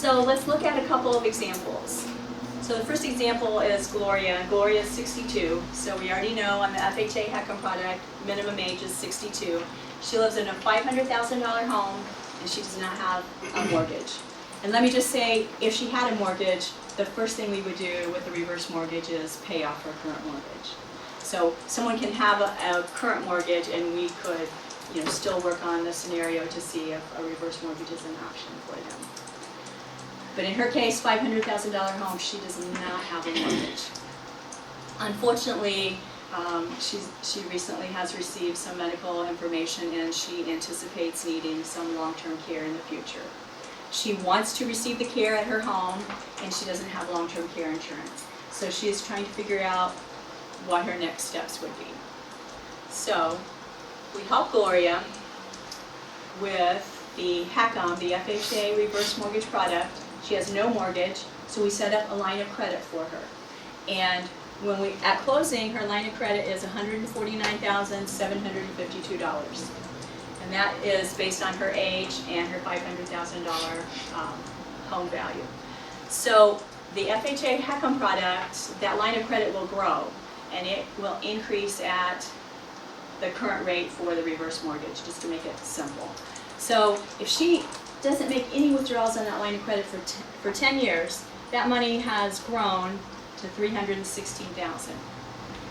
So let's look at a couple of examples. So the first example is Gloria, and Gloria is 62. So we already know on the FHA HECM product, minimum age is 62. She lives in a $500,000 home, and she does not have a mortgage. And let me just say, if she had a mortgage, the first thing we would do with the reverse mortgage is pay off her current mortgage. So someone can have a current mortgage, and we could, still work on the scenario to see if a reverse mortgage is an option for them. But in her case, $500,000 home, she does not have a mortgage. Unfortunately, she recently has received some medical information, and she anticipates needing some long-term care in the future. She wants to receive the care at her home, and she doesn't have long-term care insurance. So she is trying to figure out what her next steps would be. So we help Gloria with the HECM, the FHA reverse mortgage product. She has no mortgage, so we set up a line of credit for her. And at closing, her line of credit is $149,752. And that is based on her age and her $500,000 home value. So the FHA HECM product, that line of credit will grow, and it will increase at the current rate for the reverse mortgage, just to make it simple. So if she doesn't make any withdrawals on that line of credit for 10 years, that money has grown to $316,000.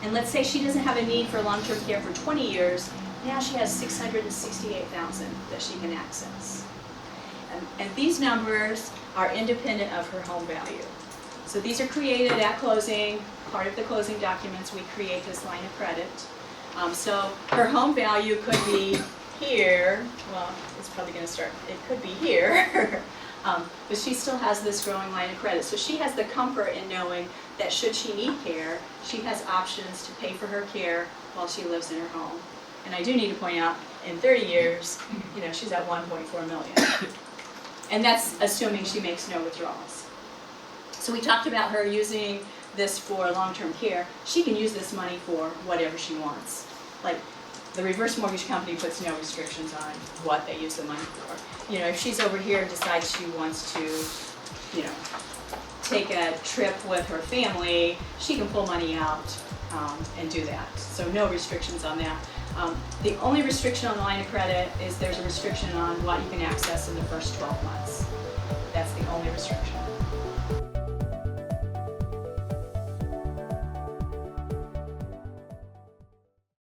And let's say she doesn't have a need for long-term care for 20 years, now she has $668,000 that she can access. And these numbers are independent of her home value. So these are created at closing. Part of the closing documents, we create this line of credit. So her home value could be here. Well, it's probably going to start, it could be here. But she still has this growing line of credit. So she has the comfort in knowing that should she need care, she has options to pay for her care while she lives in her home. And I do need to point out, in 30 years, she's at $1.4 million. And that's assuming she makes no withdrawals. So we talked about her using this for long-term care. She can use this money for whatever she wants. Like, the reverse mortgage company puts no restrictions on what they use the money for. If she's over here and decides she wants to, take a trip with her family, she can pull money out and do that. So no restrictions on that. The only restriction on the line of credit is there's a restriction on what you can access in the first 12 months. That's the only restriction.